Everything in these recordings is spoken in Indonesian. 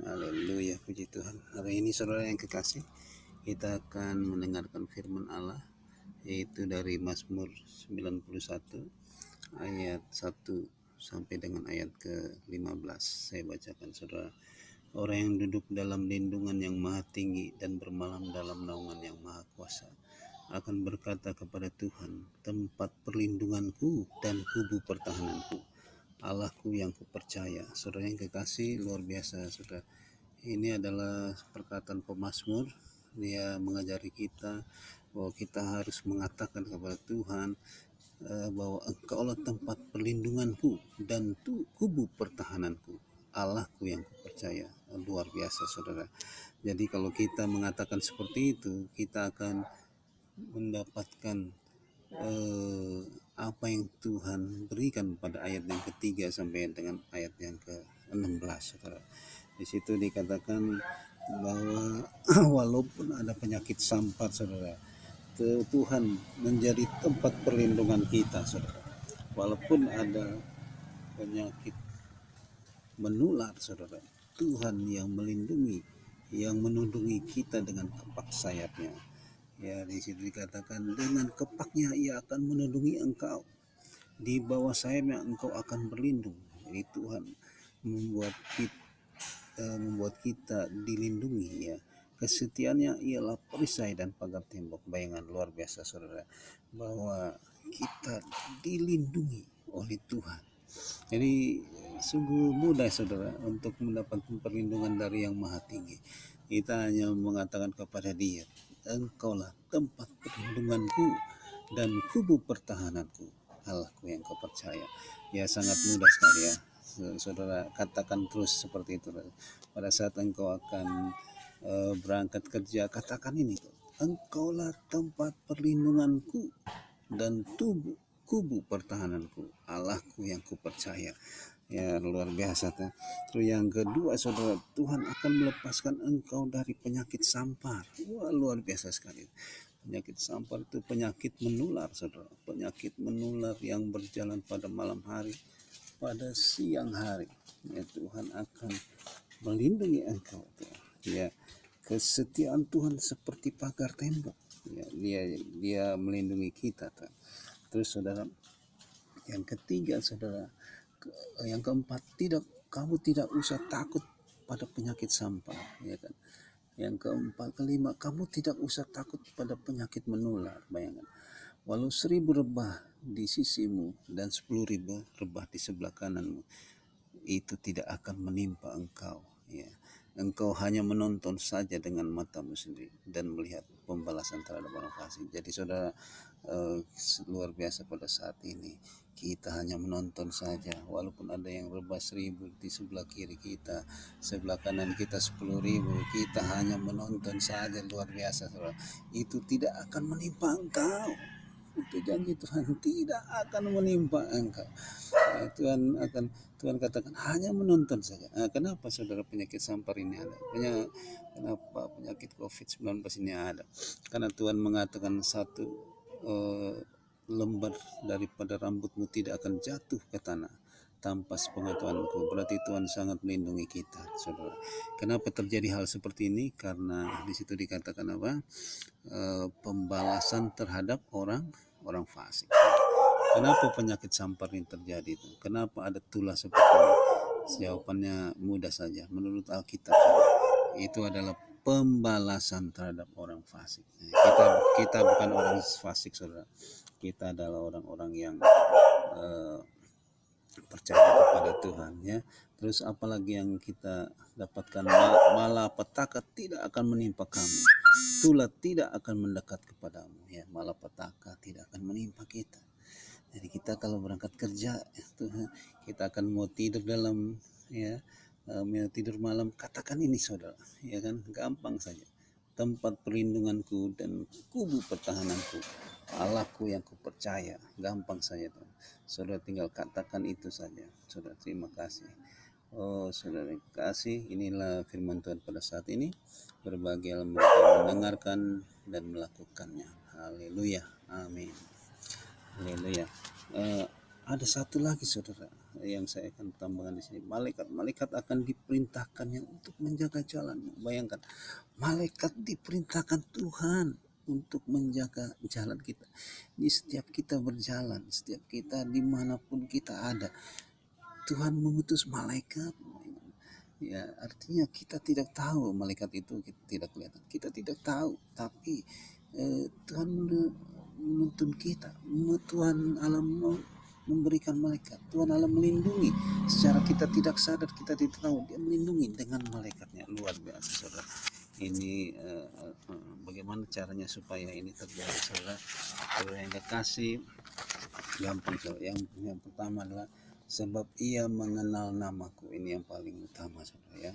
Haleluya, puji Tuhan. Hari ini saudara yang kekasih, kita akan mendengarkan firman Allah, yaitu dari Mazmur 91 ayat 1 sampai dengan ayat ke-15. Saya bacakan saudara. Orang yang duduk dalam lindungan yang maha tinggi dan bermalam dalam naungan yang maha kuasa akan berkata kepada Tuhan, tempat perlindunganku dan kubu pertahananku, Allahku yang kupercaya. Saudara yang kekasih, luar biasa saudara. Ini adalah perkataan pemazmur. Dia mengajari kita bahwa kita harus mengatakan kepada Tuhan bahwa Engkaulah tempat perlindunganku dan kubu pertahananku, Allahku yang kupercaya. Luar biasa saudara. Jadi kalau kita mengatakan seperti itu, kita akan mendapatkan apa yang Tuhan berikan pada ayat yang ketiga sampai dengan ayat yang ke-16 saudara. Di situ dikatakan bahwa walaupun ada penyakit sampar saudara, Tuhan menjadi tempat perlindungan kita saudara. Walaupun ada penyakit menular saudara, Tuhan yang melindungi, yang menundungi kita dengan kepak sayapnya. Ya, di situ dikatakan dengan kepaknya ia akan melindungi engkau, di bawah sayapnya engkau akan berlindung. Jadi Tuhan membuat kita dilindungi ya. Kesetiaannya ialah perisai dan pagar tembok. Bayangan luar biasa saudara, bahwa kita dilindungi oleh Tuhan. Jadi sungguh mudah saudara untuk mendapatkan perlindungan dari yang maha tinggi. Kita hanya mengatakan kepada Dia, Engkaulah tempat perlindunganku dan kubu pertahananku, Allahku yang kupercaya. Ya, sangat mudah sekali ya saudara, katakan terus seperti itu. Pada saat engkau akan berangkat kerja, katakan ini, Engkaulah tempat perlindunganku dan kubu pertahananku, Allahku yang kupercaya. Ya, luar biasa. Terus yang kedua saudara, Tuhan akan melepaskan engkau dari penyakit sampar. Wah, luar biasa sekali. Penyakit sampar itu penyakit menular saudara, penyakit menular yang berjalan pada malam hari, pada siang hari. Ya, Tuhan akan melindungi engkau. Ya, kesetiaan Tuhan seperti pagar tembok. Ya, dia melindungi kita. Terus saudara, yang ketiga saudara, yang keempat, kamu tidak usah takut pada penyakit sampar, ya kan. Yang keempat, kelima, kamu tidak usah takut pada penyakit menular. Bayangkan, walau 1000 rebah di sisimu dan 10.000 rebah di sebelah kananmu, itu tidak akan menimpa engkau. Ya, engkau hanya menonton saja dengan matamu sendiri dan melihat pembalasan terhadap orang fasik. Jadi saudara, luar biasa pada saat ini kita hanya menonton saja, walaupun ada yang rebah 1000 di sebelah kiri kita, sebelah kanan kita 10.000, kita hanya menonton saja. Luar biasa saudara, itu tidak akan menimpa engkau. Itu janji Tuhan, tidak akan menimpa engkau. Tuhan katakan hanya menonton saja. Kenapa saudara penyakit sampar ini ada? Kenapa penyakit COVID-19 ini ada? Karena Tuhan mengatakan satu lembar daripada rambutmu tidak akan jatuh ke tanah tanpa sepengetahuanku. Berarti Tuhan sangat melindungi kita, saudara. Kenapa terjadi hal seperti ini? Karena di situ dikatakan apa? Pembalasan terhadap orang fasik. Kenapa penyakit sampar ini terjadi itu? Kenapa ada tulah seperti ini? Jawabannya mudah saja. Menurut Alkitab, itu adalah pembalasan terhadap orang fasik. Kita bukan orang fasik, saudara. Kita adalah orang-orang yang percaya kepada Tuhan ya. Terus apalagi yang kita dapatkan, malapetaka tidak akan menimpa kamu, tulah tidak akan mendekat kepadamu ya. Malapetaka tidak akan menimpa kita. Jadi kita kalau berangkat kerja itu, kita akan mau tidur dalam ya, mau tidur malam, katakan ini saudara, ya kan, gampang saja. Tempat perlindunganku dan kubu pertahananku, Allahku yang kupercaya. Gampang saja tuh. Saudara tinggal katakan itu saja. Saudara, terima kasih. Oh saudara kasih, inilah firman Tuhan pada saat ini. Berbahagia mereka mendengarkan dan melakukannya. Haleluya, amin. Haleluya. Ada satu lagi saudara, yang saya akan tambahkan di sini. Malaikat akan diperintahkannya untuk menjaga jalanmu. Bayangkan, malaikat diperintahkan Tuhan untuk menjaga jalan kita. Di setiap kita berjalan, setiap kita dimanapun kita ada, Tuhan mengutus malaikat. Ya, artinya kita tidak tahu malaikat itu, kita tidak kelihatan. Kita tidak tahu, tapi Tuhan menuntun kita. Tuhan alam memberikan malaikat. Tuhan alam melindungi. Secara kita tidak sadar, kita tidak tahu, dia melindungi dengan malaikatnya. Luar biasa, saudara. Ini bagaimana caranya supaya ini terjadi, saudara? Saudara yang kekasih, gampang, saudara. Yang pertama adalah sebab ia mengenal namaku. Ini yang paling utama, saudara, ya.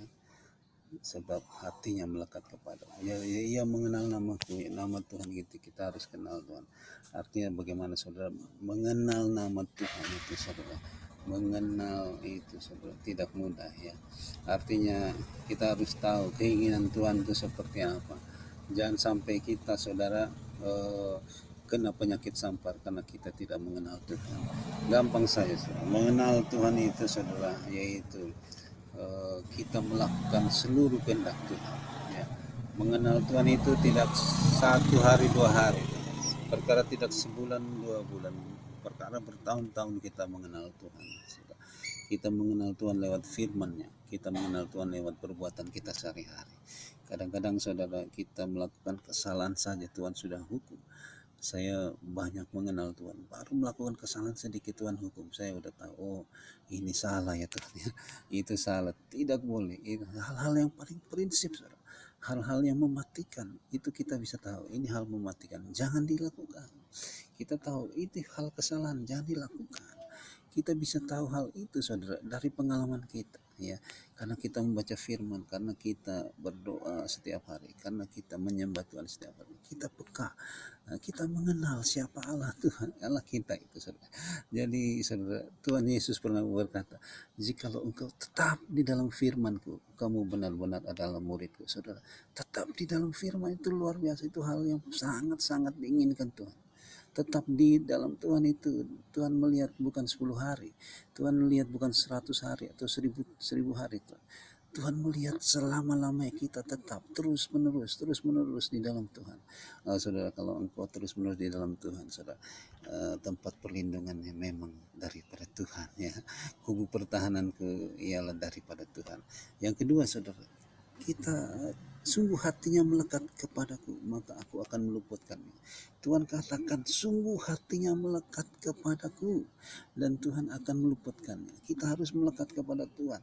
Sebab hatinya melekat kepada ya, ia mengenal namaku, ya, nama Tuhan gitu. Kita harus kenal Tuhan. Artinya bagaimana, saudara, mengenal nama Tuhan itu, saudara. Mengenal itu, saudara, tidak mudah, ya. Artinya kita harus tahu keinginan Tuhan itu seperti apa. Jangan sampai kita, saudara, kena penyakit sampar karena kita tidak mengenal Tuhan. Gampang saja, saudara. Mengenal Tuhan itu, saudara, yaitu kita melakukan seluruh kehendak Tuhan, ya. Mengenal Tuhan itu tidak 1 hari 2 hari, perkara tidak sebulan 2 bulan, perkara bertahun-tahun kita mengenal Tuhan. Kita mengenal Tuhan lewat firman-Nya, kita mengenal Tuhan lewat perbuatan kita sehari-hari. Kadang-kadang, saudara, kita melakukan kesalahan saja Tuhan sudah hukum. Saya banyak mengenal Tuhan, baru melakukan kesalahan sedikit Tuhan hukum. Saya udah tahu, oh ini salah ya Tuhan, ya. Itu salah, tidak boleh. Itu hal-hal yang paling prinsip, saudara. Hal-hal yang mematikan, itu kita bisa tahu, ini hal mematikan, jangan dilakukan. Kita tahu itu hal kesalahan, jangan dilakukan. Kita bisa tahu hal itu, saudara, dari pengalaman kita, ya. Karena kita membaca firman, karena kita berdoa setiap hari, karena kita menyembah Tuhan setiap hari, kita peka. Kita mengenal siapa Allah Tuhan, Allah kita itu, saudara. Jadi, saudara, Tuhan Yesus pernah berkata, jikalau engkau tetap di dalam firman-Ku, kamu benar-benar adalah murid-Ku, saudara. Tetap di dalam firman itu luar biasa, itu hal yang sangat-sangat diinginkan Tuhan. Tetap di dalam Tuhan itu, Tuhan melihat bukan 10 hari, Tuhan melihat bukan 100 hari atau 1000 hari. Tuhan melihat selama-lamanya kita tetap terus menerus di dalam Tuhan. Saudara, kalau engkau terus menerus di dalam Tuhan, saudara, tempat perlindungannya memang daripada Tuhan, ya. Kubu pertahananku ialah daripada Tuhan. Yang kedua, saudara, kita sungguh hatinya melekat kepadaku, maka aku akan meluputkannya. Tuhan katakan sungguh hatinya melekat kepadaku, dan Tuhan akan meluputkannya. Kita harus melekat kepada Tuhan.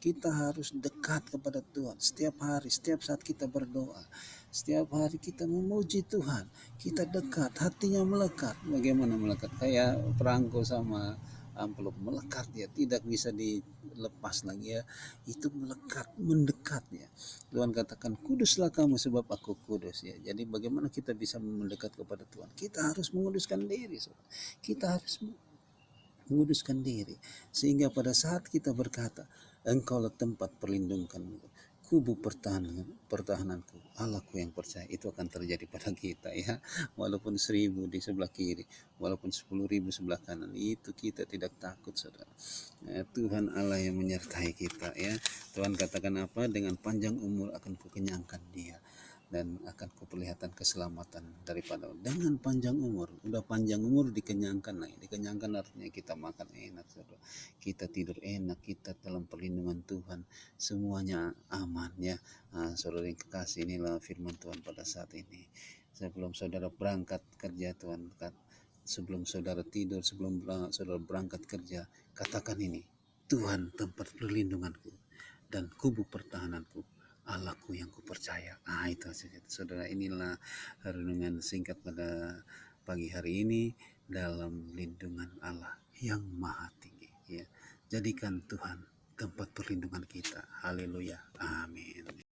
Kita harus dekat kepada Tuhan setiap hari, setiap saat kita berdoa. Setiap hari kita memuji Tuhan. Kita dekat, hatinya melekat. Bagaimana melekat? Kayak perangko sama amplop, melekat, ya, tidak bisa dilepas lagi, ya. Itu melekat, mendekat, ya. Tuhan katakan kuduslah kamu sebab aku kudus, ya. Jadi bagaimana kita bisa mendekat kepada Tuhan? Kita harus menguduskan diri, saudara. Kita harus menguduskan diri, sehingga pada saat kita berkata engkaulah tempat perlindunganku, kubu pertahananku, Allahku yang percaya, itu akan terjadi pada kita, ya. Walaupun 1000 di sebelah kiri, walaupun 10.000 sebelah kanan, itu kita tidak takut, saudara. Tuhan Allah yang menyertai kita, ya. Tuhan katakan apa? Dengan panjang umur akan kukenyangkan dia, dan akan kuperlihatkan keselamatan daripada dengan panjang umur. Udah panjang umur dikenyangkan, nah, dikenyangkan artinya kita makan enak, saudara. Kita tidur enak, kita dalam perlindungan Tuhan, semuanya aman, ya. Saudara yang kekasih, inilah firman Tuhan pada saat ini. Sebelum saudara berangkat kerja, Tuhan, sebelum saudara tidur, sebelum saudara berangkat kerja, katakan ini, Tuhan tempat perlindunganku dan kubu pertahananku, Allahku yang kupercaya. Itu saja, saudara. Inilah renungan singkat pada pagi hari ini dalam lindungan Allah yang maha tinggi, ya. Jadikan Tuhan tempat perlindungan kita. Haleluya. Amin.